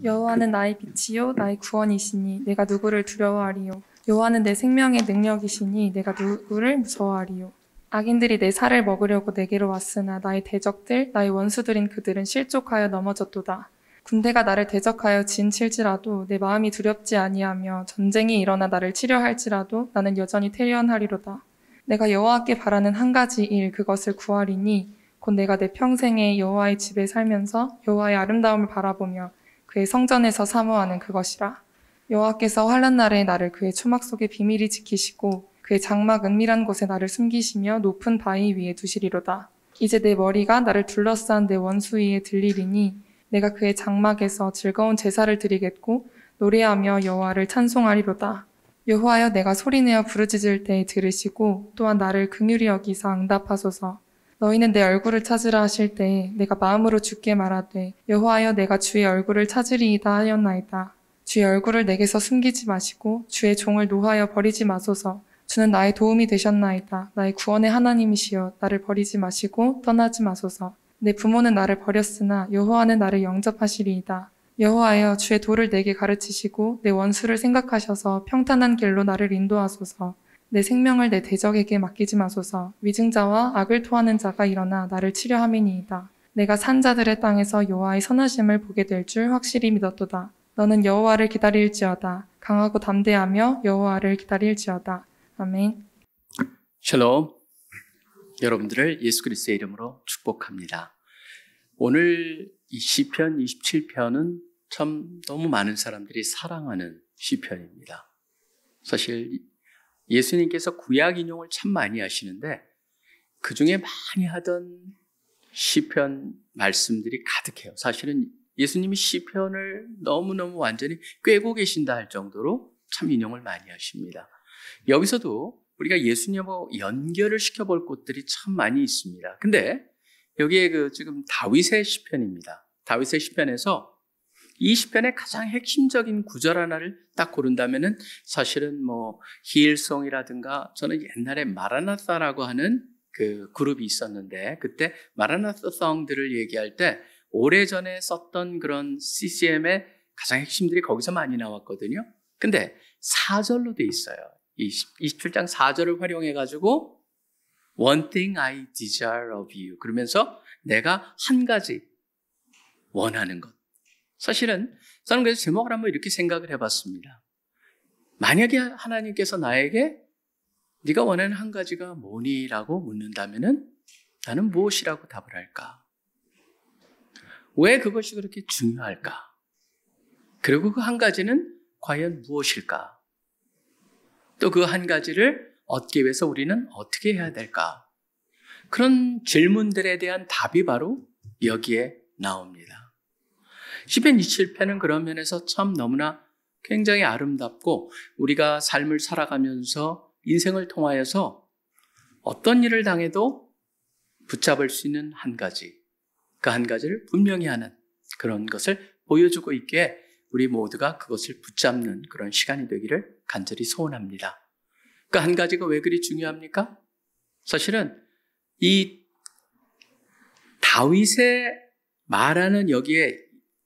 여호와는 나의 빛이요 나의 구원이시니 내가 누구를 두려워하리요. 여호와는 내 생명의 능력이시니 내가 누구를 무서워하리요. 악인들이 내 살을 먹으려고 내게로 왔으나 나의 대적들 나의 원수들인 그들은 실족하여 넘어졌도다. 군대가 나를 대적하여 진칠지라도 내 마음이 두렵지 아니하며 전쟁이 일어나 나를 치려 할지라도 나는 여전히 태연하리로다. 내가 여호와께 바라는 한 가지 일 그것을 구하리니 곧 내가 내 평생에 여호와의 집에 살면서 여호와의 아름다움을 바라보며 그의 성전에서 사모하는 그것이라. 여호와께서 환난 날에 나를 그의 초막 속에 비밀히 지키시고 그의 장막 은밀한 곳에 나를 숨기시며 높은 바위 위에 두시리로다. 이제 내 머리가 나를 둘러싼 내 원수 위에 들리리니 내가 그의 장막에서 즐거운 제사를 드리겠고 노래하며 여호와를 찬송하리로다. 여호와여 내가 소리내어 부르짖을 때에 들으시고 또한 나를 긍휼히 여기사 응답하소서. 너희는 내 얼굴을 찾으라 하실 때에 내가 마음으로 주께 말하되 여호와여 내가 주의 얼굴을 찾으리이다 하였나이다. 주의 얼굴을 내게서 숨기지 마시고 주의 종을 노하여 버리지 마소서. 주는 나의 도움이 되셨나이다. 나의 구원의 하나님이시여 나를 버리지 마시고 떠나지 마소서. 내 부모는 나를 버렸으나 여호와는 나를 영접하시리이다. 여호와여 주의 도를 내게 가르치시고 내 원수를 생각하셔서 평탄한 길로 나를 인도하소서. 내 생명을 내 대적에게 맡기지 마소서. 위증자와 악을 토하는 자가 일어나 나를 치려 함이니이다. 내가 산 자들의 땅에서 여호와의 선하심을 보게 될 줄 확실히 믿었도다. 너는 여호와를 기다릴지어다. 강하고 담대하며 여호와를 기다릴지어다. 아멘. 샬롬. 여러분들을 예수 그리스도의 이름으로 축복합니다. 오늘 이 시편 27편은 참 너무 많은 사람들이 사랑하는 시편입니다. 사실 예수님께서 구약 인용을 참 많이 하시는데 그 중에 많이 하던 시편 말씀들이 가득해요. 사실은 예수님이 시편을 너무너무 완전히 꿰고 계신다 할 정도로 참 인용을 많이 하십니다. 여기서도 우리가 예수님하고 연결을 시켜볼 곳들이 참 많이 있습니다. 근데 여기에 지금 다윗의 시편입니다. 다윗의 시편에서 이 시편의 가장 핵심적인 구절 하나를 딱 고른다면은 사실은 힐송이라든가 저는 옛날에 마라나타라고 하는 그 그룹이 있었는데 그때 마라나타 송들을 얘기할 때 오래전에 썼던 그런 CCM의 가장 핵심들이 거기서 많이 나왔거든요. 근데 4절로 돼 있어요. 27장 4절을 활용해가지고 One thing I desire of you 그러면서 내가 한 가지 원하는 것. 사실은 저는 그래서 제목을 한번 이렇게 생각을 해봤습니다. 만약에 하나님께서 나에게 네가 원하는 한 가지가 뭐니? 라고 묻는다면은 나는 무엇이라고 답을 할까? 왜 그것이 그렇게 중요할까? 그리고 그 한 가지는 과연 무엇일까? 또 그 한 가지를 얻기 위해서 우리는 어떻게 해야 될까? 그런 질문들에 대한 답이 바로 여기에 나옵니다. 시편 27편은 그런 면에서 참 너무나 굉장히 아름답고 우리가 삶을 살아가면서 인생을 통하여서 어떤 일을 당해도 붙잡을 수 있는 한 가지, 그 한 가지를 분명히 하는 그런 것을 보여주고 있기에 우리 모두가 그것을 붙잡는 그런 시간이 되기를 간절히 소원합니다. 그 한 가지가 왜 그리 중요합니까? 사실은 이 다윗의 말하는 여기에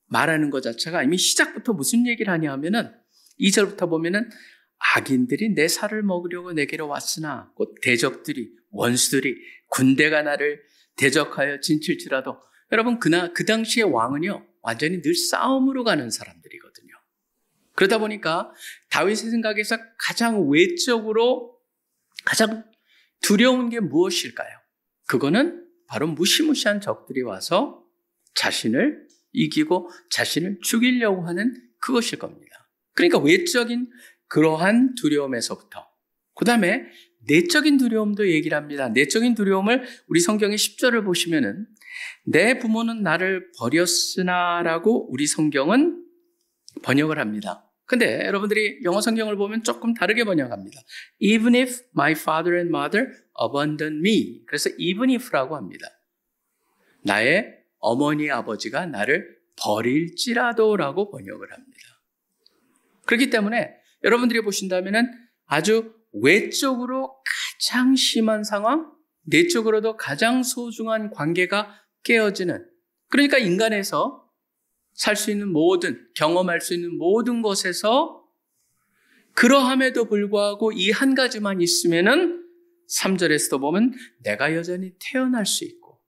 말하는 것 자체가 이미 시작부터 무슨 얘기를 하냐 하면은 2절부터 보면은 악인들이 내 살을 먹으려고 내게로 왔으나 곧 대적들이 원수들이 군대가 나를 대적하여 진칠지라도 여러분 그 당시의 왕은요 완전히 늘 싸움으로 가는 사람들이거든요. 그러다 보니까 다윗의 생각에서 가장 외적으로 가장 두려운 게 무엇일까요? 그거는 바로 무시무시한 적들이 와서 자신을 이기고 자신을 죽이려고 하는 그것일 겁니다. 그러니까 외적인 그러한 두려움에서부터 그 다음에 내적인 두려움도 얘기를 합니다. 내적인 두려움을 우리 성경의 10절을 보시면은 내 부모는 나를 버렸으나 라고 우리 성경은 번역을 합니다. 근데 여러분들이 영어 성경을 보면 조금 다르게 번역합니다. Even if my father and mother abandon me. 그래서 even if라고 합니다. 나의 어머니 아버지가 나를 버릴지라도 라고 번역을 합니다. 그렇기 때문에 여러분들이 보신다면 아주 외적으로 가장 심한 상황, 내적으로도 가장 소중한 관계가 깨어지는 그러니까 인간에서 살 수 있는 모든, 경험할 수 있는 모든 것에서 그러함에도 불구하고 이 한 가지만 있으면은 3절에서도 보면 내가 여전히 태어날 수 있고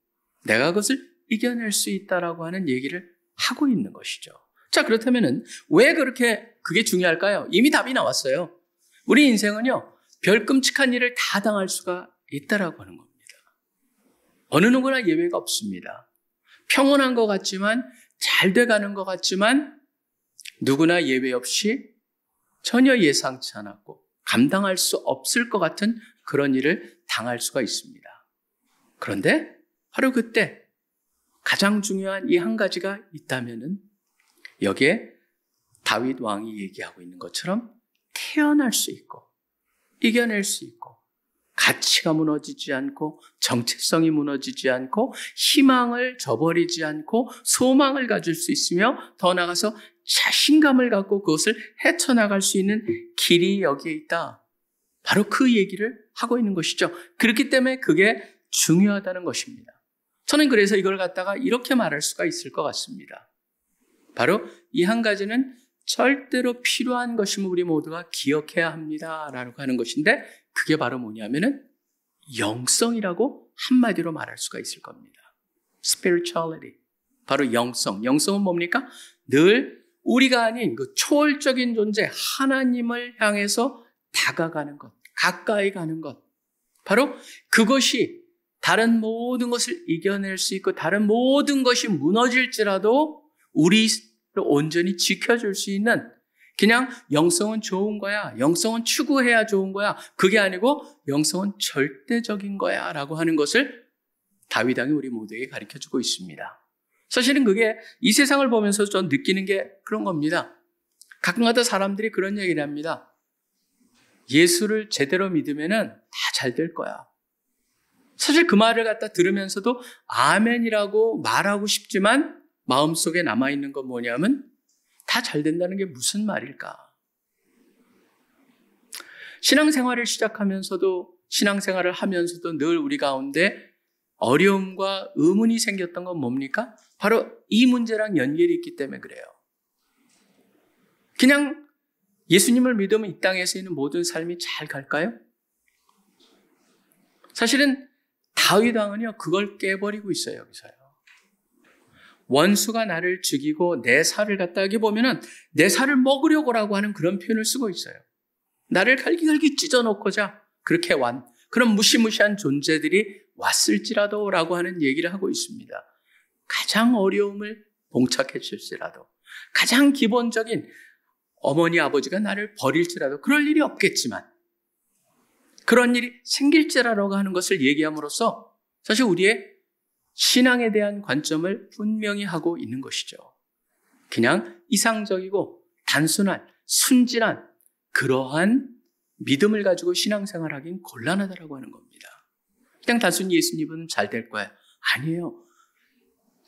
내가 그것을 이겨낼 수 있다라고 하는 얘기를 하고 있는 것이죠. 자, 그렇다면은 왜 그렇게 그게 중요할까요? 이미 답이 나왔어요. 우리 인생은요, 별 끔찍한 일을 다 당할 수가 있다라고 하는 겁니다. 어느 누구나 예외가 없습니다. 평온한 것 같지만, 잘 돼가는 것 같지만 누구나 예외 없이 전혀 예상치 않았고 감당할 수 없을 것 같은 그런 일을 당할 수가 있습니다. 그런데 바로 그때 가장 중요한 이 한 가지가 있다면은 여기에 다윗 왕이 얘기하고 있는 것처럼 태어날 수 있고 이겨낼 수 있고 가치가 무너지지 않고 정체성이 무너지지 않고 희망을 저버리지 않고 소망을 가질 수 있으며 더 나아가서 자신감을 갖고 그것을 헤쳐나갈 수 있는 길이 여기에 있다. 바로 그 얘기를 하고 있는 것이죠. 그렇기 때문에 그게 중요하다는 것입니다. 저는 그래서 이걸 갖다가 이렇게 말할 수가 있을 것 같습니다. 바로 이 한 가지는 절대로 필요한 것임을 우리 모두가 기억해야 합니다라고 하는 것인데 그게 바로 뭐냐면은 영성이라고 한마디로 말할 수가 있을 겁니다. spirituality. 바로 영성. 영성은 뭡니까? 늘 우리가 아닌 그 초월적인 존재 하나님을 향해서 다가가는 것, 가까이 가는 것. 바로 그것이 다른 모든 것을 이겨낼 수 있고 다른 모든 것이 무너질지라도 우리를 온전히 지켜줄 수 있는 그냥 영성은 좋은 거야. 영성은 추구해야 좋은 거야. 그게 아니고 영성은 절대적인 거야 라고 하는 것을 다윗 왕이 우리 모두에게 가르쳐주고 있습니다. 사실은 그게 이 세상을 보면서 전 느끼는 게 그런 겁니다. 가끔가다 사람들이 그런 얘기를 합니다. 예수를 제대로 믿으면은 다 잘 될 거야. 사실 그 말을 갖다 들으면서도 아멘이라고 말하고 싶지만 마음속에 남아있는 건 뭐냐면 다 잘 된다는 게 무슨 말일까? 신앙생활을 시작하면서도 신앙생활을 하면서도 늘 우리 가운데 어려움과 의문이 생겼던 건 뭡니까? 바로 이 문제랑 연결이 있기 때문에 그래요. 그냥 예수님을 믿으면 이 땅에서 있는 모든 삶이 잘 갈까요? 사실은 다윗 왕은요 그걸 깨버리고 있어요. 여기서요. 원수가 나를 죽이고 내 살을 갖다 여기 보면은 내 살을 먹으려고라고 하는 그런 표현을 쓰고 있어요. 나를 갈기갈기 찢어놓고자 그렇게 그런 무시무시한 존재들이 왔을지라도라고 하는 얘기를 하고 있습니다. 가장 어려움을 봉착했을지라도 가장 기본적인 어머니 아버지가 나를 버릴지라도 그럴 일이 없겠지만 그런 일이 생길지라도 하는 것을 얘기함으로써 사실 우리의 신앙에 대한 관점을 분명히 하고 있는 것이죠. 그냥 이상적이고 단순한 순진한 그러한 믿음을 가지고 신앙생활하기는 곤란하다고 하는 겁니다. 그냥 단순히 예수님은 잘 될 거야. 아니에요.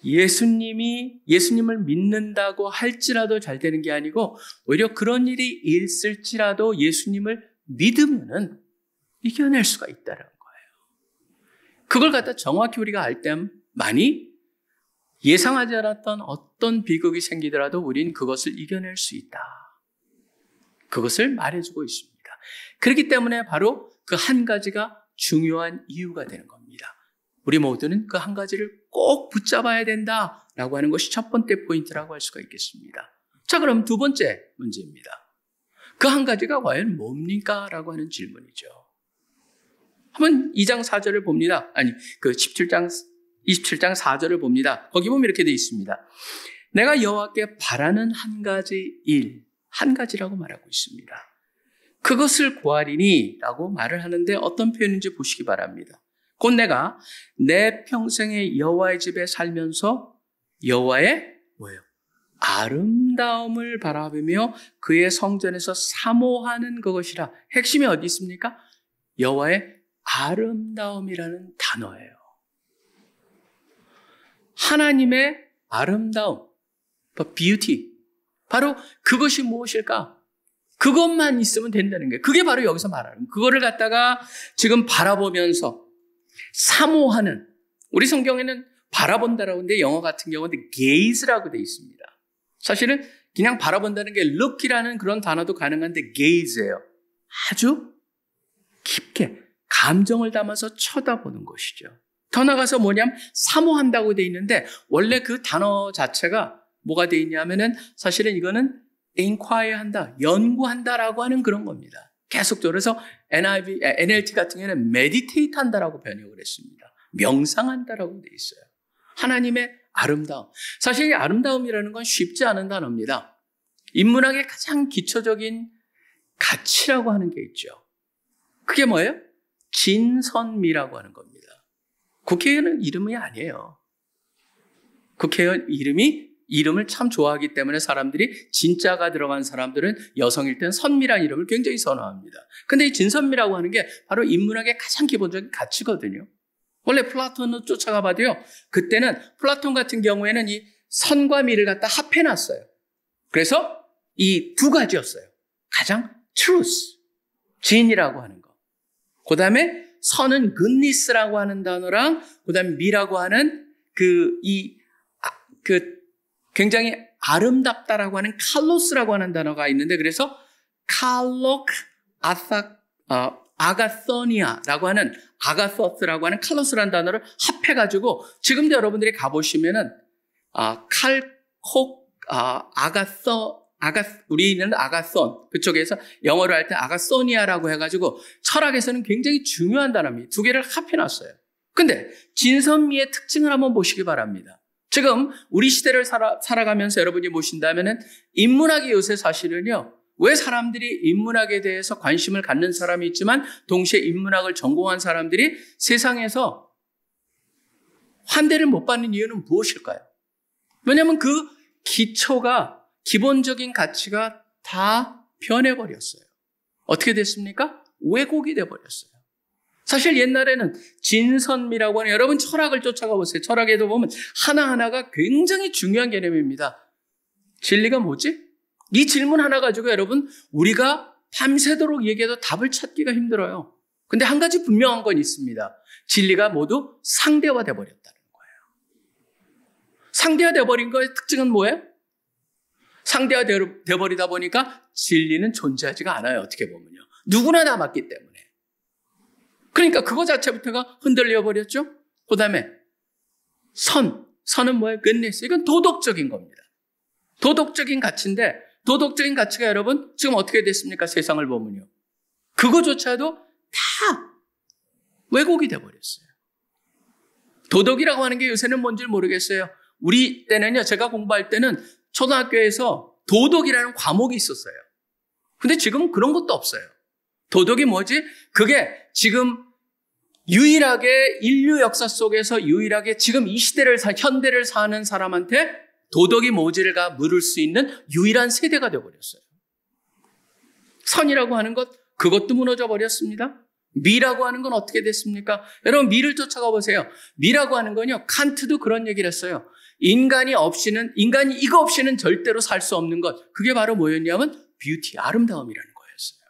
예수님을 믿는다고 할지라도 잘 되는 게 아니고 오히려 그런 일이 있을지라도 예수님을 믿으면은 이겨낼 수가 있다는 거예요. 그걸 갖다 정확히 우리가 알 때 많이 예상하지 않았던 어떤 비극이 생기더라도 우린 그것을 이겨낼 수 있다. 그것을 말해주고 있습니다. 그렇기 때문에 바로 그 한 가지가 중요한 이유가 되는 겁니다. 우리 모두는 그 한 가지를 꼭 붙잡아야 된다라고 하는 것이 첫 번째 포인트라고 할 수가 있겠습니다. 자, 그럼 두 번째 문제입니다. 그 한 가지가 과연 뭡니까? 라고 하는 질문이죠. 한번 2장 4절을 봅니다. 아니, 그 27장 4절을 봅니다. 거기 보면 이렇게 되어 있습니다. 내가 여호와께 바라는 한 가지 일, 한 가지라고 말하고 있습니다. 그것을 구하리니 라고 말을 하는데 어떤 표현인지 보시기 바랍니다. 곧 내가 내 평생에 여호와의 집에 살면서 여호와의 뭐예요? 아름다움을 바라보며 그의 성전에서 사모하는 그것이라. 핵심이 어디 있습니까? 여호와의 아름다움이라는 단어예요. 하나님의 아름다움, beauty. 바로 그것이 무엇일까? 그것만 있으면 된다는 거예요. 그게 바로 여기서 말하는 거예요. 그거를 갖다가 지금 바라보면서 사모하는, 우리 성경에는 바라본다라고 하는데 영어 같은 경우는 gaze라고 되어 있습니다. 사실은 그냥 바라본다는 게 look이라는 그런 단어도 가능한데 gaze예요. 아주 깊게 감정을 담아서 쳐다보는 것이죠. 더 나가서 뭐냐면 사모한다고 돼 있는데 원래 그 단어 자체가 뭐가 돼 있냐면은 사실은 이거는 inquire 한다, 연구한다라고 하는 그런 겁니다. 계속적으로. 그래서 NLT 같은 경우에는 meditate 한다라고 번역을 했습니다. 명상한다라고 돼 있어요. 하나님의 아름다움. 사실 이 아름다움이라는 건 쉽지 않은 단어입니다. 인문학의 가장 기초적인 가치라고 하는 게 있죠. 그게 뭐예요? 진선미라고 하는 겁니다. 국회의원은 이름이 아니에요. 국회의원 이름을 참 좋아하기 때문에 사람들이 진짜가 들어간 사람들은 여성일 때는 선미라는 이름을 굉장히 선호합니다. 근데 이 진선미라고 하는 게 바로 인문학의 가장 기본적인 가치거든요. 원래 플라톤을 쫓아가 봐도요. 그때는 플라톤 같은 경우에는 이 선과 미를 갖다 합해놨어요. 그래서 이 두 가지였어요. 가장 truth, 진이라고 하는 거. 그 다음에 선은 goodness라고 하는 단어랑 그 다음에 미라고 하는 굉장히 아름답다라고 하는 칼로스라고 하는 단어가 있는데 그래서 아가소니아라고 하는 아가서스라고 하는 칼로스라는 단어를 합해가지고 지금도 여러분들이 가보시면은 우리는 아가손, 그쪽에서 영어로 할 때 아가소니아라고 해가지고 철학에서는 굉장히 중요한 단어입니다. 두 개를 합해놨어요. 근데 진선미의 특징을 한번 보시기 바랍니다. 지금 우리 시대를 살아가면서 여러분이 보신다면은 인문학이 요새 사실은요, 왜 사람들이 인문학에 대해서 관심을 갖는 사람이 있지만 동시에 인문학을 전공한 사람들이 세상에서 환대를 못 받는 이유는 무엇일까요? 왜냐하면 그 기본적인 가치가 다 변해버렸어요. 어떻게 됐습니까? 왜곡이 돼버렸어요. 사실 옛날에는 진선미라고 하는, 여러분 철학을 쫓아가 보세요. 철학에도 보면 하나하나가 굉장히 중요한 개념입니다. 진리가 뭐지? 이 질문 하나 가지고 여러분 우리가 밤새도록 얘기해도 답을 찾기가 힘들어요. 근데 한 가지 분명한 건 있습니다. 진리가 모두 상대화돼 버렸다는 거예요. 상대화돼 버린 거의 특징은 뭐예요? 상대화돼 버리다 보니까 진리는 존재하지가 않아요. 어떻게 보면요. 누구나 다 맞기 때문에. 그러니까 그거 자체부터가 흔들려 버렸죠. 그 다음에 선은 뭐예요? goodness. 이건 도덕적인 겁니다. 도덕적인 가치인데 도덕적인 가치가 여러분 지금 어떻게 됐습니까? 세상을 보면요. 그거조차도 다 왜곡이 돼버렸어요. 도덕이라고 하는 게 요새는 뭔지 모르겠어요. 우리 때는요. 제가 공부할 때는 초등학교에서 도덕이라는 과목이 있었어요. 근데 지금은 그런 것도 없어요. 도덕이 뭐지? 그게 지금 유일하게 인류 역사 속에서 유일하게 지금 이 시대를 현대를 사는 사람한테 도덕이 뭔지가 물을 수 있는 유일한 세대가 되어버렸어요. 선이라고 하는 것, 그것도 무너져 버렸습니다. 미라고 하는 건 어떻게 됐습니까? 여러분 미를 쫓아가 보세요. 미라고 하는 건요. 칸트도 그런 얘기를 했어요. 인간이 이거 없이는 절대로 살 수 없는 것. 그게 바로 뭐였냐면 뷰티, 아름다움이라는 거였어요.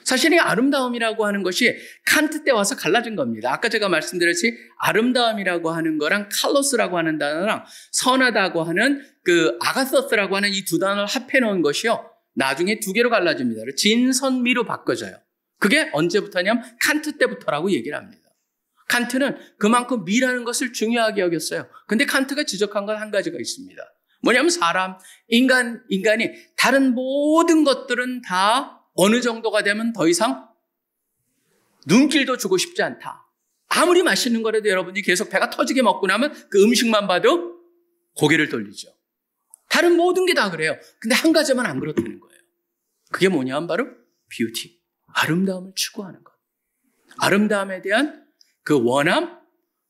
사실 이 아름다움이라고 하는 것이 칸트 때 와서 갈라진 겁니다. 아까 제가 말씀드렸듯이 아름다움이라고 하는 거랑 칼로스라고 하는 단어랑 선하다고 하는 그 아가서스라고 하는 이 두 단어를 합해 놓은 것이요. 나중에 두 개로 갈라집니다. 진선미로 바꿔져요. 그게 언제부터냐면 칸트 때부터라고 얘기를 합니다. 칸트는 그만큼 미라는 것을 중요하게 여겼어요. 근데 칸트가 지적한 건 한 가지가 있습니다. 뭐냐면 인간이 다른 모든 것들은 다 어느 정도가 되면 더 이상 눈길도 주고 싶지 않다. 아무리 맛있는 거라도 여러분이 계속 배가 터지게 먹고 나면 그 음식만 봐도 고개를 돌리죠. 다른 모든 게 다 그래요. 근데 한 가지만 안 그렇다는 거예요. 그게 뭐냐면 바로 뷰티, 아름다움을 추구하는 것. 아름다움에 대한 그 원함,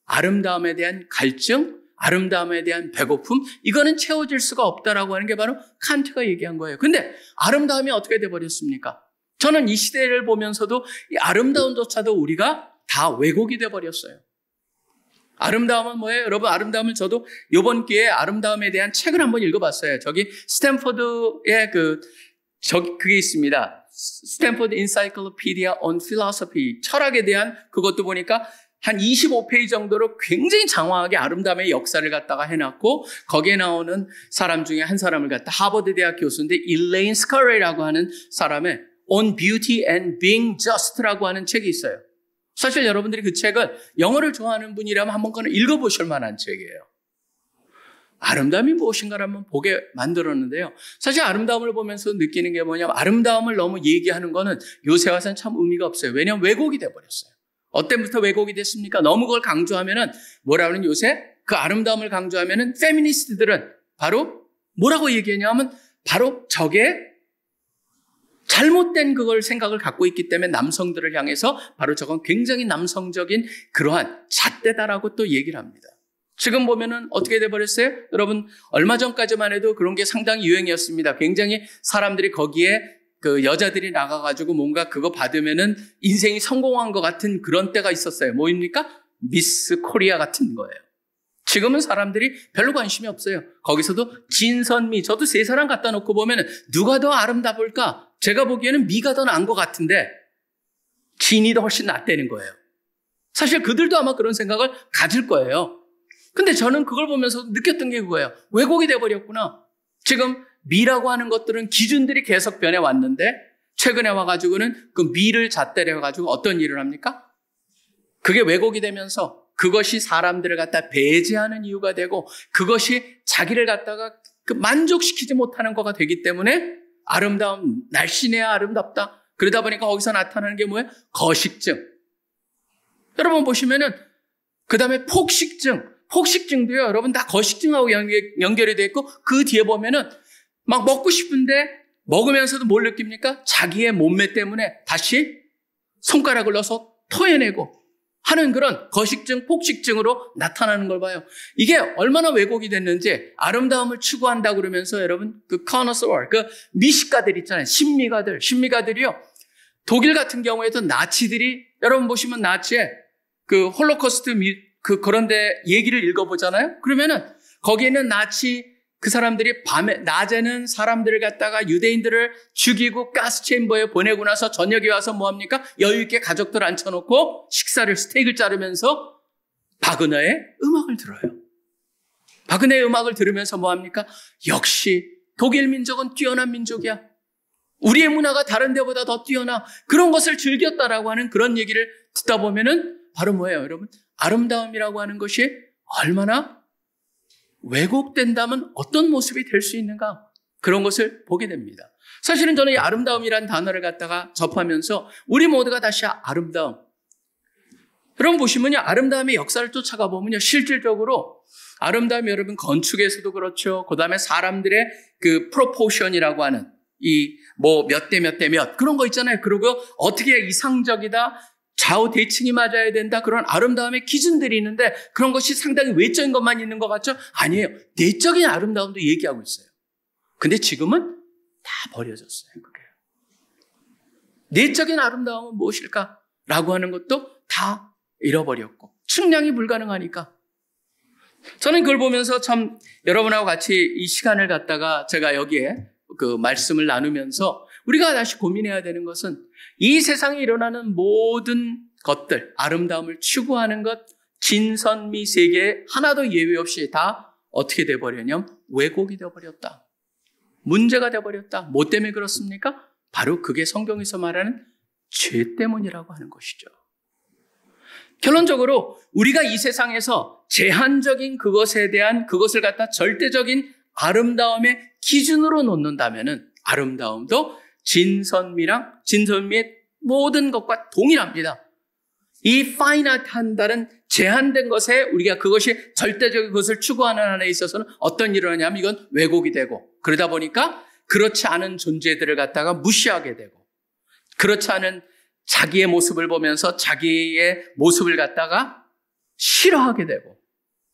아름다움에 대한 갈증, 아름다움에 대한 배고픔, 이거는 채워질 수가 없다라고 하는 게 바로 칸트가 얘기한 거예요. 근데 아름다움이 어떻게 돼버렸습니까? 저는 이 시대를 보면서도 이 아름다움조차도 우리가 다 왜곡이 돼버렸어요. 아름다움은 뭐예요? 여러분, 아름다움은 저도 이번 기회에 아름다움에 대한 책을 한번 읽어봤어요. 저기 스탠포드의 그게 있습니다. 스탠포드 인사이클로피디아 on Philosophy, 철학에 대한 그것도 보니까 한 25페이지 정도로 굉장히 장황하게 아름다움의 역사를 갖다가 해놨고 거기에 나오는 사람 중에 한 사람을 갖다 하버드 대학 교수인데 일레인 스커레이라고 하는 사람의 On Beauty and Being Just라고 하는 책이 있어요. 사실 여러분들이 그 책을 영어를 좋아하는 분이라면 한번 읽어보실 만한 책이에요. 아름다움이 무엇인가를 한번 보게 만들었는데요. 사실 아름다움을 보면서 느끼는 게 뭐냐면 아름다움을 너무 얘기하는 거는 요새 와서는 참 의미가 없어요. 왜냐하면 왜곡이 돼버렸어요. 어때부터 왜곡이 됐습니까? 너무 그걸 강조하면은 뭐라 그러는 요새 그 아름다움을 강조하면은 페미니스트들은 바로 뭐라고 얘기하냐면 바로 저게 잘못된 그걸 생각을 갖고 있기 때문에 남성들을 향해서 바로 저건 굉장히 남성적인 그러한 잣대다라고 또 얘기를 합니다. 지금 보면은 어떻게 돼버렸어요? 여러분 얼마 전까지만 해도 그런 게 상당히 유행이었습니다. 굉장히 사람들이 거기에 그 여자들이 나가가지고 뭔가 그거 받으면은 인생이 성공한 것 같은 그런 때가 있었어요. 뭐입니까? 미스 코리아 같은 거예요. 지금은 사람들이 별로 관심이 없어요. 거기서도 진선미, 저도 세 사람 갖다 놓고 보면은 누가 더 아름다울까? 제가 보기에는 미가 더 나은 것 같은데 진이 더 훨씬 낫다는 거예요. 사실 그들도 아마 그런 생각을 가질 거예요. 근데 저는 그걸 보면서 느꼈던 게 그거예요. 왜곡이 돼버렸구나. 지금 미라고 하는 것들은 기준들이 계속 변해왔는데 최근에 와가지고는 그 미를 잣대려가지고 어떤 일을 합니까? 그게 왜곡이 되면서 그것이 사람들을 갖다 배제하는 이유가 되고 그것이 자기를 갖다가 만족시키지 못하는 거가 되기 때문에 아름다움, 날씬해야 아름답다. 그러다 보니까 거기서 나타나는 게 뭐예요? 거식증. 여러분 보시면은 그 다음에 폭식증도요. 여러분 다 거식증하고 연결이 되어 있고 그 뒤에 보면은 막 먹고 싶은데 먹으면서도 뭘 느낍니까? 자기의 몸매 때문에 다시 손가락을 넣어서 토해내고 하는 그런 거식증, 폭식증으로 나타나는 걸 봐요. 이게 얼마나 왜곡이 됐는지 아름다움을 추구한다 그러면서 여러분 그 커너서월, 그 미식가들 있잖아요. 신미가들이요. 독일 같은 경우에도 나치들이 여러분 보시면 나치의 그 홀로코스트 그런데 얘기를 읽어보잖아요. 그러면은 거기에는 나치 그 사람들이 낮에는 사람들을 갖다가 유대인들을 죽이고 가스 챔버에 보내고 나서 저녁에 와서 뭐합니까? 여유있게 가족들 앉혀놓고 스테이크를 자르면서 바그너의 음악을 들어요. 바그너의 음악을 들으면서 뭐합니까? 역시 독일 민족은 뛰어난 민족이야. 우리의 문화가 다른 데보다 더 뛰어나. 그런 것을 즐겼다라고 하는 그런 얘기를 듣다 보면은 바로 뭐예요, 여러분? 아름다움이라고 하는 것이 얼마나 왜곡된다면 어떤 모습이 될 수 있는가? 그런 것을 보게 됩니다. 사실은 저는 이 아름다움이라는 단어를 갖다가 접하면서 우리 모두가 다시 아름다움. 여러분 보시면요. 아름다움의 역사를 쫓아가 보면요. 실질적으로 아름다움이 여러분 건축에서도 그렇죠. 그 다음에 사람들의 그 프로포션이라고 하는 이 뭐 몇 대 몇 대 몇 그런 거 있잖아요. 그리고 어떻게 이상적이다. 좌우 대칭이 맞아야 된다. 그런 아름다움의 기준들이 있는데 그런 것이 상당히 외적인 것만 있는 것 같죠? 아니에요. 내적인 아름다움도 얘기하고 있어요. 근데 지금은 다 버려졌어요. 그게. 내적인 아름다움은 무엇일까? 라고 하는 것도 다 잃어버렸고 측량이 불가능하니까. 저는 그걸 보면서 참 여러분하고 같이 이 시간을 갖다가 제가 여기에 그 말씀을 나누면서 우리가 다시 고민해야 되는 것은 이 세상에 일어나는 모든 것들, 아름다움을 추구하는 것, 진선미 세계 하나도 예외 없이 다 어떻게 돼버렸냐면 왜곡이 돼버렸다. 문제가 돼버렸다. 뭐 때문에 그렇습니까? 바로 그게 성경에서 말하는 죄 때문이라고 하는 것이죠. 결론적으로 우리가 이 세상에서 제한적인 그것에 대한 그것을 갖다 절대적인 아름다움의 기준으로 놓는다면은 아름다움도 진선미의 모든 것과 동일합니다. 이 파이나트한다는 제한된 것에 우리가 그것이 절대적인 것을 추구하는 한에 있어서는 어떤 일을 하냐면 이건 왜곡이 되고 그러다 보니까 그렇지 않은 존재들을 갖다가 무시하게 되고 그렇지 않은 자기의 모습을 보면서 자기의 모습을 갖다가 싫어하게 되고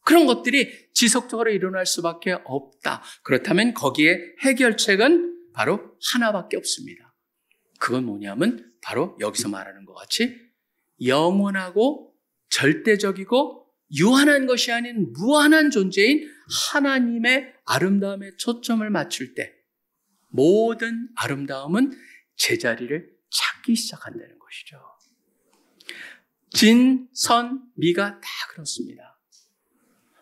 그런 것들이 지속적으로 일어날 수밖에 없다. 그렇다면 거기에 해결책은 바로 하나밖에 없습니다. 그건 뭐냐면 바로 여기서 말하는 것 같이 영원하고 절대적이고 유한한 것이 아닌 무한한 존재인 하나님의 아름다움에 초점을 맞출 때 모든 아름다움은 제자리를 찾기 시작한다는 것이죠. 진, 선, 미가 다 그렇습니다.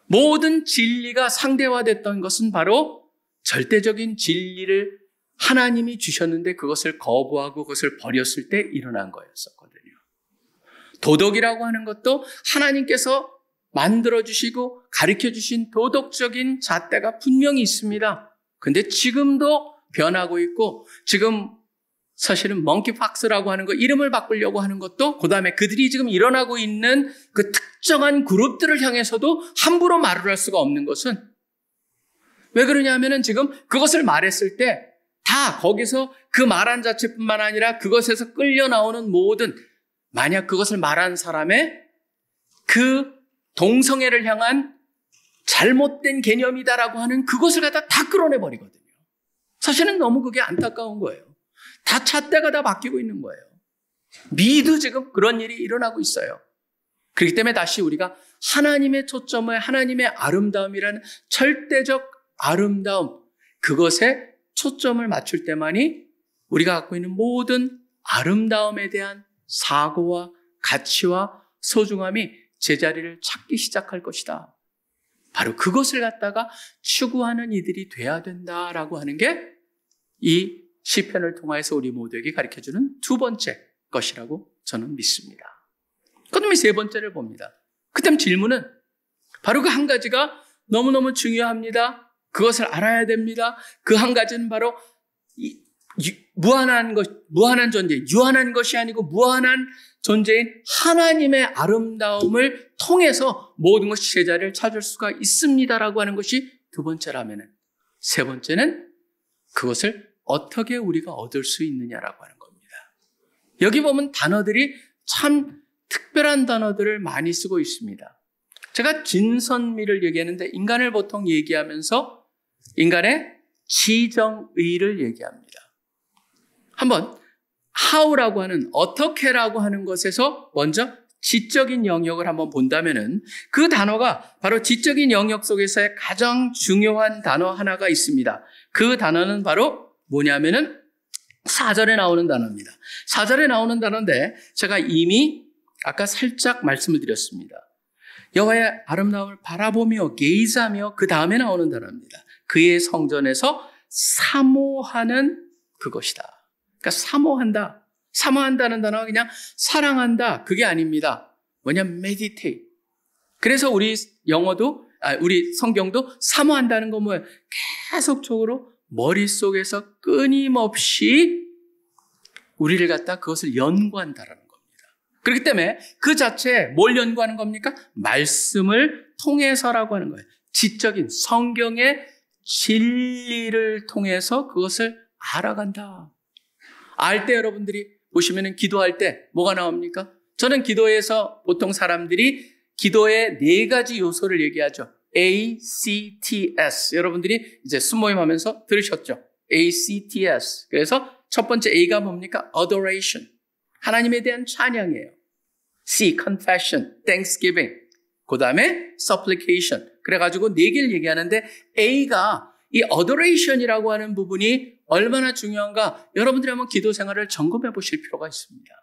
모든 진리가 상대화됐던 것은 바로 절대적인 진리를 하나님이 주셨는데 그것을 거부하고 그것을 버렸을 때 일어난 거였었거든요. 도덕이라고 하는 것도 하나님께서 만들어주시고 가르쳐주신 도덕적인 잣대가 분명히 있습니다. 근데 지금도 변하고 있고, 지금 사실은 멍키팍스라고 하는 거 이름을 바꾸려고 하는 것도, 그 다음에 그들이 지금 일어나고 있는 그 특정한 그룹들을 향해서도 함부로 말을 할 수가 없는 것은, 왜 그러냐면은 지금 그것을 말했을 때 다 거기서 그 말한 자체뿐만 아니라 그것에서 끌려 나오는 모든, 만약 그것을 말한 사람의 그 동성애를 향한 잘못된 개념이다라고 하는 그것을 갖다 다 끌어내버리거든요. 사실은 너무 그게 안타까운 거예요. 다 잣대가 다 바뀌고 있는 거예요. 미도 지금 그런 일이 일어나고 있어요. 그렇기 때문에 다시 우리가 하나님의 초점을, 하나님의 아름다움이라는 절대적 아름다움, 그것에 초점을 맞출 때만이 우리가 갖고 있는 모든 아름다움에 대한 사고와 가치와 소중함이 제자리를 찾기 시작할 것이다. 바로 그것을 갖다가 추구하는 이들이 돼야 된다라고 하는 게 이 시편을 통해서 우리 모두에게 가르쳐주는 두 번째 것이라고 저는 믿습니다. 그 다음에 세 번째를 봅니다. 그 다음 질문은 바로 그 한 가지가 너무너무 중요합니다. 그것을 알아야 됩니다. 그 한 가지는 바로 무한한 존재, 유한한 것이 아니고 무한한 존재인 하나님의 아름다움을 통해서 모든 것이 제자리를 찾을 수가 있습니다라고 하는 것이 두 번째라면은, 세 번째는 그것을 어떻게 우리가 얻을 수 있느냐라고 하는 겁니다. 여기 보면 단어들이 참 특별한 단어들을 많이 쓰고 있습니다. 제가 진선미를 얘기하는데, 인간을 보통 얘기하면서 인간의 지정의를 얘기합니다. 한번 how라고 하는, 어떻게라고 하는 것에서 먼저 지적인 영역을 한번 본다면은, 그 단어가 바로 지적인 영역 속에서의 가장 중요한 단어 하나가 있습니다. 그 단어는 바로 뭐냐면은 4절에 나오는 단어입니다. 4절에 나오는 단어인데 제가 이미 아까 살짝 말씀을 드렸습니다. 여호와의 아름다움을 바라보며 게이즈하며, 그 다음에 나오는 단어입니다. 그의 성전에서 사모하는 그것이다. 그러니까 사모한다. 사모한다는 단어가 그냥 사랑한다, 그게 아닙니다. 뭐냐면 meditate. 그래서 우리 우리 성경도 사모한다는 건 뭐예요? 계속적으로 머릿속에서 끊임없이 우리를 갖다 그것을 연구한다라는 겁니다. 그렇기 때문에 그 자체에 뭘 연구하는 겁니까? 말씀을 통해서라고 하는 거예요. 지적인 성경의 진리를 통해서 그것을 알아간다. 알 때 여러분들이 보시면은 기도할 때 뭐가 나옵니까? 저는 기도에서 보통 사람들이 기도의 4가지 요소를 얘기하죠. ACTS. 여러분들이 이제 순모임 하면서 들으셨죠? ACTS. 그래서 첫 번째 A가 뭡니까? Adoration. 하나님에 대한 찬양이에요. C, Confession, Thanksgiving. 그 다음에 Supplication. 그래가지고 4개를 얘기하는데, A가 이 Adoration이라고 하는 부분이 얼마나 중요한가, 여러분들이 한번 기도 생활을 점검해 보실 필요가 있습니다.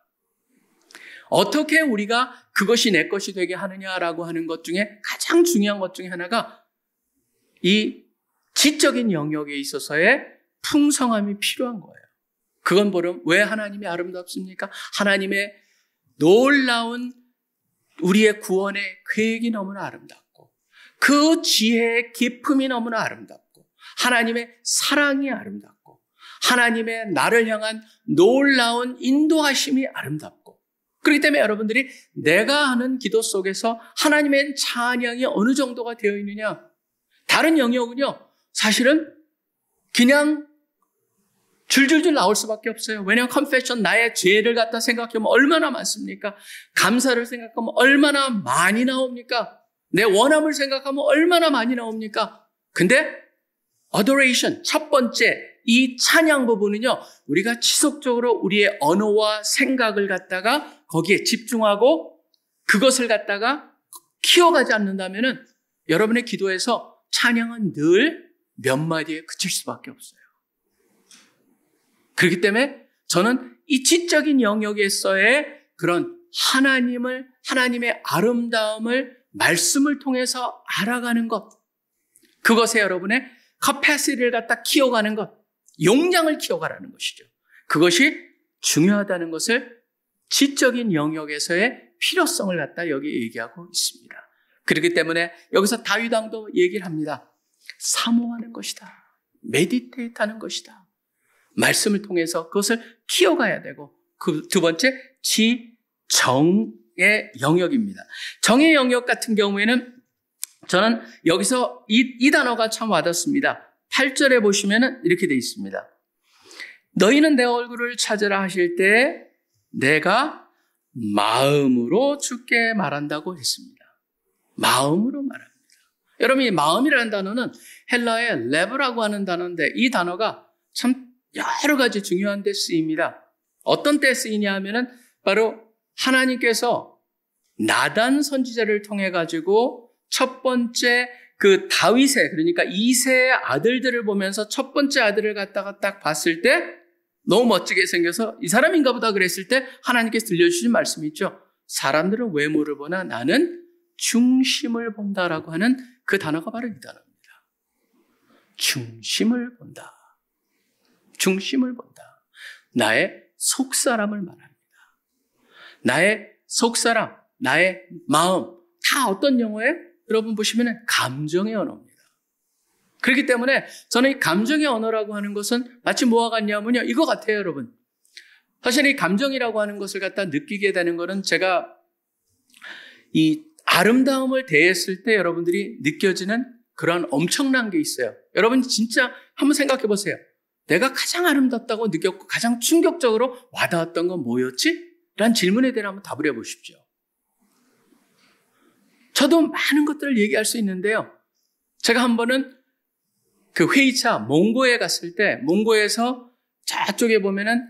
어떻게 우리가 그것이 내 것이 되게 하느냐라고 하는 것 중에 가장 중요한 것 중에 하나가 이 지적인 영역에 있어서의 풍성함이 필요한 거예요. 그건 왜 하나님이 아름답습니까? 하나님의 놀라운 우리의 구원의 계획이 너무나 아름답고, 그 지혜의 깊음이 너무나 아름답고, 하나님의 사랑이 아름답고, 하나님의 나를 향한 놀라운 인도하심이 아름답고, 그렇기 때문에 여러분들이 내가 하는 기도 속에서 하나님의 찬양이 어느 정도가 되어 있느냐, 다른 영역은요 사실은 그냥 줄줄줄 나올 수밖에 없어요. 왜냐하면 confession, 나의 죄를 갖다 생각하면 얼마나 많습니까? 감사를 생각하면 얼마나 많이 나옵니까? 내 원함을 생각하면 얼마나 많이 나옵니까? 근데 adoration, 첫 번째 이 찬양 부분은요, 우리가 지속적으로 우리의 언어와 생각을 갖다가 거기에 집중하고 그것을 갖다가 키워가지 않는다면은 여러분의 기도에서 찬양은 늘 몇 마디에 그칠 수밖에 없어요. 그렇기 때문에 저는 이 지적인 영역에서의 그런 하나님의 아름다움을 말씀을 통해서 알아가는 것, 그것에 여러분의 커패시티를 갖다 키워가는 것, 용량을 키워가라는 것이죠. 그것이 중요하다는 것을 지적인 영역에서의 필요성을 갖다 여기 얘기하고 있습니다. 그렇기 때문에 여기서 다윗 왕도 얘기를 합니다. 사모하는 것이다. 메디테이트 하는 것이다. 말씀을 통해서 그것을 키워가야 되고, 그 두 번째, 정의 영역입니다. 정의 영역 같은 경우에는 저는 여기서 이 단어가 참 와닿습니다. 8절에 보시면 이렇게 되어 있습니다. 너희는 내 얼굴을 찾으라 하실 때 내가 마음으로 주께 말한다고 했습니다. 마음으로 말합니다. 여러분, 이 마음이라는 단어는 헬라의 레브라고 하는 단어인데, 이 단어가 참 여러 가지 중요한 데 쓰입니다. 어떤 때 쓰이냐 하면은 바로 하나님께서 나단 선지자를 통해 가지고 첫 번째 그 다윗의, 그러니까 이새의 아들들을 보면서 첫 번째 아들을 갖다가 딱 봤을 때 너무 멋지게 생겨서 이 사람인가 보다 그랬을 때 하나님께서 들려주신 말씀이 있죠. 사람들은 외모를 보나 나는 중심을 본다라고 하는 그 단어가 바로 이 단어입니다. 중심을 본다. 중심을 본다. 나의 속사람을 말합니다. 나의 속사람, 나의 마음, 다 어떤 영어예요? 여러분 보시면 감정의 언어입니다. 그렇기 때문에 저는 이 감정의 언어라고 하는 것은 마치 뭐와 같냐면요, 이거 같아요, 여러분. 사실 이 감정이라고 하는 것을 갖다 느끼게 되는 것은 제가 이 아름다움을 대했을 때 여러분들이 느껴지는 그런 엄청난 게 있어요. 여러분 진짜 한번 생각해 보세요. 내가 가장 아름답다고 느꼈고 가장 충격적으로 와닿았던 건 뭐였지? 라는 질문에 대해 한번 답을 해보십시오. 저도 많은 것들을 얘기할 수 있는데요. 제가 한 번은 그 회의차 몽고에 갔을 때, 몽고에서 저쪽에 보면은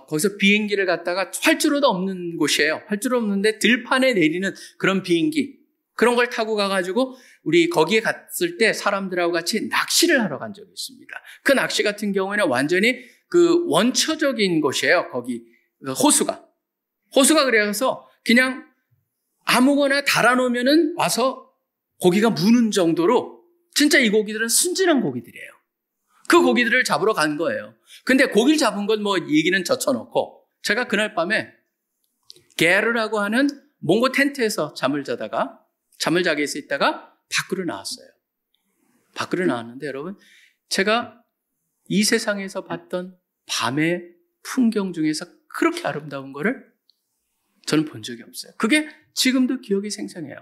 거기서 비행기를 갔다가 활주로도 없는 곳이에요. 활주로 없는데 들판에 내리는 그런 비행기, 그런 걸 타고 가가지고 우리 거기에 갔을 때 사람들하고 같이 낚시를 하러 간 적이 있습니다. 그 낚시 같은 경우에는 완전히 그 원초적인 곳이에요. 거기 호수가 그래서 그냥 아무거나 달아놓으면은 와서 고기가 무는 정도로 진짜 이 고기들은 순진한 고기들이에요. 그 고기들을 잡으러 간 거예요. 근데 고기를 잡은 건 뭐 얘기는 젖혀놓고, 제가 그날 밤에 게르라고 하는 몽고 텐트에서 잠을 자게 해서 있다가 밖으로 나왔어요. 밖으로 나왔는데 여러분, 제가 이 세상에서 봤던 밤의 풍경 중에서 그렇게 아름다운 거를 저는 본 적이 없어요. 그게 지금도 기억이 생생해요.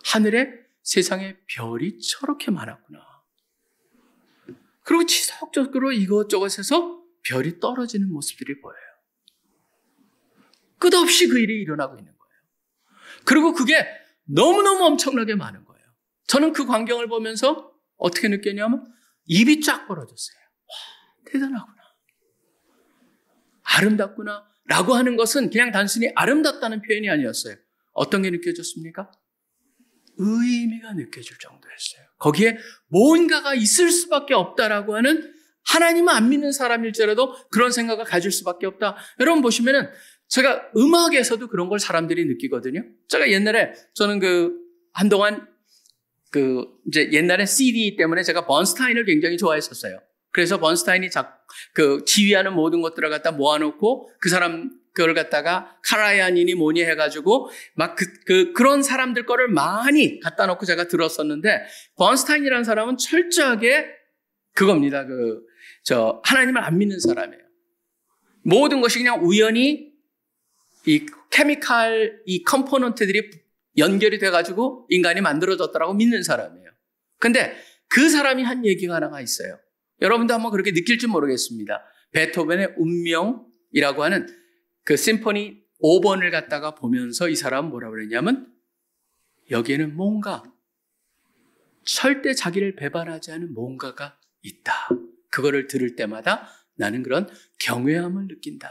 하늘에 세상에 별이 저렇게 많았구나. 그리고 지속적으로 이것저것에서 별이 떨어지는 모습들이 보여요. 끝없이 그 일이 일어나고 있는 거예요. 그리고 그게 너무너무 엄청나게 많은 거예요. 저는 그 광경을 보면서 어떻게 느꼈냐면 입이 쫙 벌어졌어요. 와, 대단하구나. 아름답구나. 라고 하는 것은 그냥 단순히 아름답다는 표현이 아니었어요. 어떤 게 느껴졌습니까? 의미가 느껴질 정도였어요. 거기에 뭔가가 있을 수밖에 없다라고 하는, 하나님은 안 믿는 사람일지라도 그런 생각을 가질 수밖에 없다. 여러분 보시면은 제가 음악에서도 그런 걸 사람들이 느끼거든요. 제가 옛날에 저는 한동안 이제 옛날에 CD 때문에 제가 번스타인을 굉장히 좋아했었어요. 그래서 번스타인이 지휘하는 모든 것들을 갖다 모아놓고 그 사람 그걸 갖다가 카라얀이니 뭐니 해가지고 막 그런 사람들 거를 많이 갖다 놓고 제가 들었었는데, 번스타인이라는 사람은 철저하게 그겁니다. 하나님을 안 믿는 사람이에요. 모든 것이 그냥 우연히 이 케미칼 이 컴포넌트들이 연결이 돼가지고 인간이 만들어졌다라고 믿는 사람이에요. 근데 그 사람이 한 얘기가 하나가 있어요. 여러분도 한번 그렇게 느낄지 모르겠습니다. 베토벤의 운명이라고 하는 그 심포니 5번을 갖다가 보면서 이 사람은 뭐라고 그랬냐면, 여기에는 뭔가 절대 자기를 배반하지 않은 뭔가가 있다. 그거를 들을 때마다 나는 그런 경외함을 느낀다.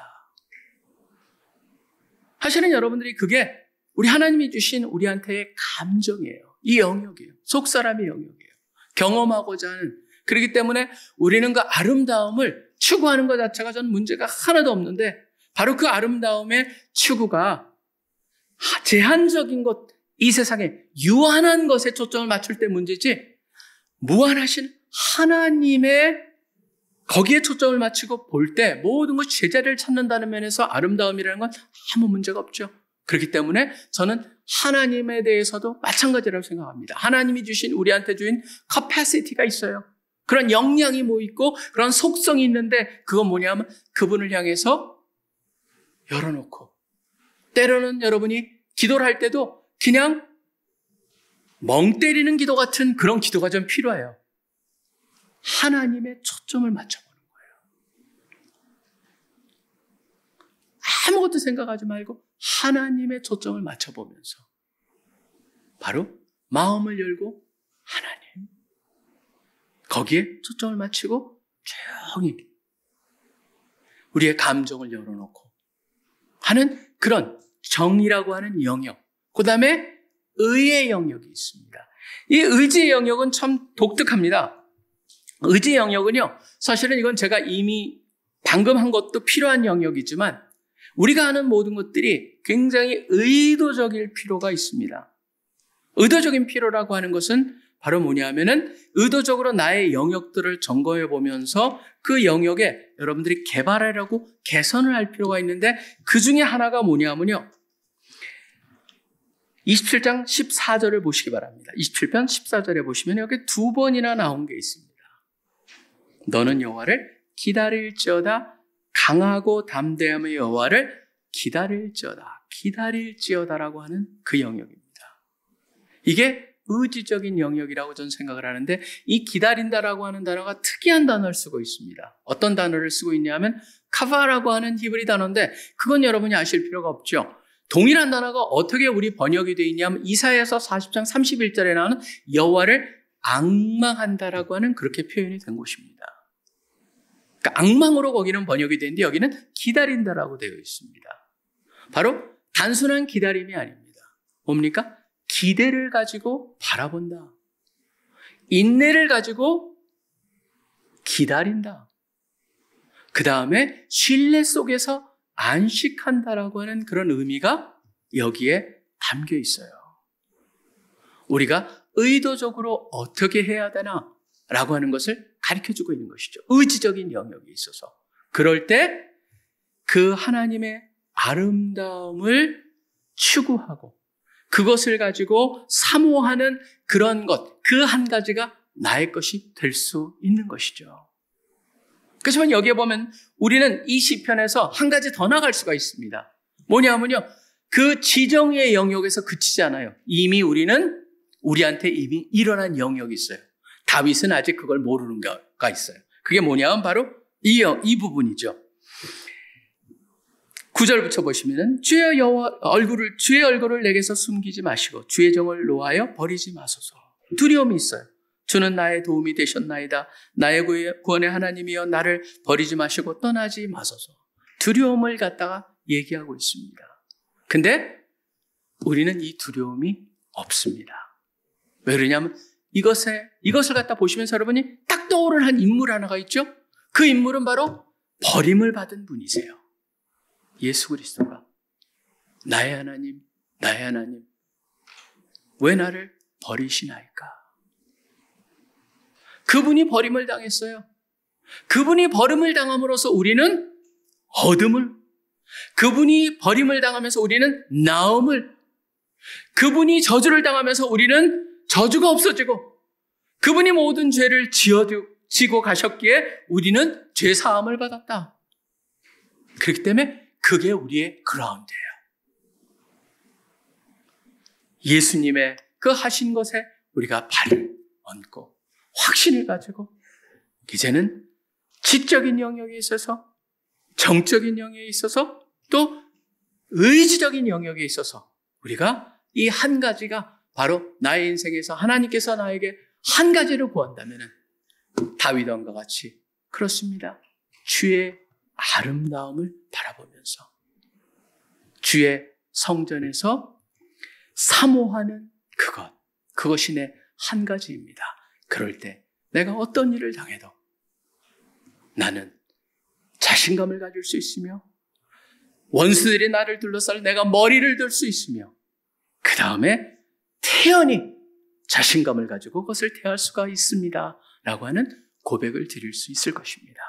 사실은 여러분들이 그게 우리 하나님이 주신 우리한테의 감정이에요. 이 영역이에요. 속사람의 영역이에요. 경험하고자 하는. 그렇기 때문에 우리는 그 아름다움을 추구하는 것 자체가 저는 문제가 하나도 없는데, 바로 그 아름다움의 추구가 제한적인 것, 이 세상에 유한한 것에 초점을 맞출 때 문제지, 무한하신 하나님의 거기에 초점을 맞추고 볼 때 모든 것이 제자리를 찾는다는 면에서 아름다움이라는 건 아무 문제가 없죠. 그렇기 때문에 저는 하나님에 대해서도 마찬가지라고 생각합니다. 하나님이 주신, 우리한테 주신 커패시티가 있어요. 그런 역량이 뭐 있고 그런 속성이 있는데, 그건 뭐냐면 그분을 향해서 열어놓고, 때로는 여러분이 기도를 할 때도 그냥 멍 때리는 기도 같은 그런 기도가 좀 필요해요. 하나님의 초점을 맞춰보는 거예요. 아무것도 생각하지 말고 하나님의 초점을 맞춰보면서 바로 마음을 열고 하나님, 거기에 초점을 맞추고 조용히 우리의 감정을 열어놓고 하는 그런 정이라고 하는 영역, 그 다음에 의의 영역이 있습니다. 이 의지의 영역은 참 독특합니다. 의지의 영역은요, 사실은 이건 제가 이미 방금 한 것도 필요한 영역이지만 우리가 하는 모든 것들이 굉장히 의도적일 필요가 있습니다. 의도적인 필요라고 하는 것은 바로 뭐냐면은 의도적으로 나의 영역들을 점검해 보면서 그 영역에 여러분들이 개발하려고 개선을 할 필요가 있는데, 그 중에 하나가 뭐냐면요, 27장 14절을 보시기 바랍니다. 27편 14절에 보시면 여기 두 번이나 나온 게 있습니다. 너는 여호와를 기다릴지어다, 강하고 담대함의 여호와를 기다릴지어다, 기다릴지어다라고 하는 그 영역입니다. 이게 의지적인 영역이라고 저는 생각을 하는데, 이 기다린다라고 하는 단어가 특이한 단어를 쓰고 있습니다. 어떤 단어를 쓰고 있냐면 카바라고 하는 히브리 단어인데, 그건 여러분이 아실 필요가 없죠. 동일한 단어가 어떻게 우리 번역이 되어 있냐면 이사야서 40장 31절에 나오는 여호와를 앙망한다라고 하는 그렇게 표현이 된 곳입니다. 그러니까 앙망으로 거기는 번역이 되는데 여기는 기다린다라고 되어 있습니다. 바로 단순한 기다림이 아닙니다. 뭡니까? 기대를 가지고 바라본다. 인내를 가지고 기다린다. 그 다음에 신뢰 속에서 안식한다라고 하는 그런 의미가 여기에 담겨 있어요. 우리가 의도적으로 어떻게 해야 되나라고 하는 것을 가르쳐주고 있는 것이죠. 의지적인 영역에 있어서. 그럴 때 그 하나님의 아름다움을 추구하고 그것을 가지고 사모하는 그런 것, 그 한 가지가 나의 것이 될 수 있는 것이죠. 그렇지만 여기에 보면 우리는 이 시편에서 한 가지 더 나갈 수가 있습니다. 뭐냐면요, 그 지정의 영역에서 그치지 않아요. 이미 우리한테 이미 일어난 영역이 있어요. 다윗은 아직 그걸 모르는 거가 있어요. 그게 뭐냐면 바로 이 부분이죠. 9절부터 보시면은 주의 얼굴을 내게서 숨기지 마시고 주의 정을 노하여 버리지 마소서. 두려움이 있어요. 주는 나의 도움이 되셨나이다. 나의 구원의 하나님이여 나를 버리지 마시고 떠나지 마소서. 두려움을 갖다가 얘기하고 있습니다. 근데 우리는 이 두려움이 없습니다. 왜 그러냐면 이것을 갖다 보시면서 여러분이 딱 떠오르는 한 인물 하나가 있죠. 그 인물은 바로 버림을 받은 분이세요. 예수 그리스도가 나의 하나님, 나의 하나님, 왜 나를 버리시나이까? 그분이 버림을 당했어요. 그분이 버림을 당함으로써 우리는 얻음을, 그분이 버림을 당하면서 우리는 나음을, 그분이 저주를 당하면서 우리는 저주가 없어지고, 그분이 모든 죄를 지고 가셨기에 우리는 죄 사함을 받았다. 그렇기 때문에 그게 우리의 그라운드예요. 예수님의 그 하신 것에 우리가 발을 얹고 확신을 가지고 이제는 지적인 영역에 있어서, 정적인 영역에 있어서, 또 의지적인 영역에 있어서 우리가 이 한 가지가 바로 나의 인생에서 하나님께서 나에게 한 가지를 구한다면 다윗 왕과 같이 그렇습니다. 주의 아름다움을 바라보면서 주의 성전에서 사모하는 그것이 내 한 가지입니다. 그럴 때 내가 어떤 일을 당해도 나는 자신감을 가질 수 있으며 원수들이 나를 둘러싸려 내가 머리를 들 수 있으며 그 다음에 태연히 자신감을 가지고 그것을 대할 수가 있습니다. 라고 하는 고백을 드릴 수 있을 것입니다.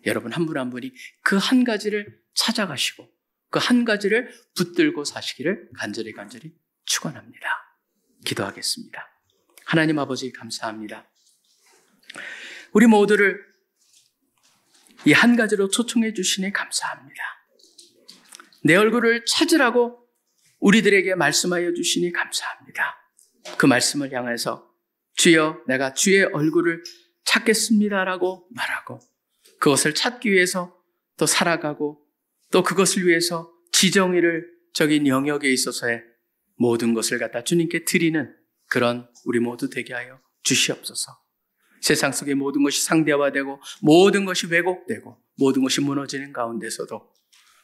여러분 한 분 한 분이 그 한 가지를 찾아가시고 그 한 가지를 붙들고 사시기를 간절히 축원합니다. 기도하겠습니다. 하나님 아버지 감사합니다. 우리 모두를 이 한 가지로 초청해 주시니 감사합니다. 내 얼굴을 찾으라고 우리들에게 말씀하여 주시니 감사합니다. 그 말씀을 향해서 주여 내가 주의 얼굴을 찾겠습니다라고 말하고 그것을 찾기 위해서 또 살아가고 또 그것을 위해서 지정의를 영역에 있어서의 모든 것을 갖다 주님께 드리는 그런 우리 모두 되게 하여 주시옵소서. 세상 속의 모든 것이 상대화되고 모든 것이 왜곡되고 모든 것이 무너지는 가운데서도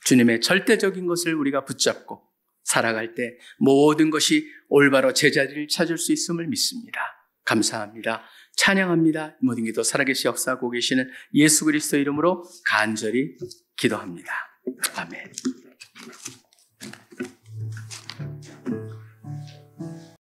주님의 절대적인 것을 우리가 붙잡고 살아갈 때 모든 것이 올바로 제자리를 찾을 수 있음을 믿습니다. 감사합니다. 찬양합니다. 모든 기도 살아계시 역사하고 계시는 예수 그리스도 이름으로 간절히 기도합니다. 아멘.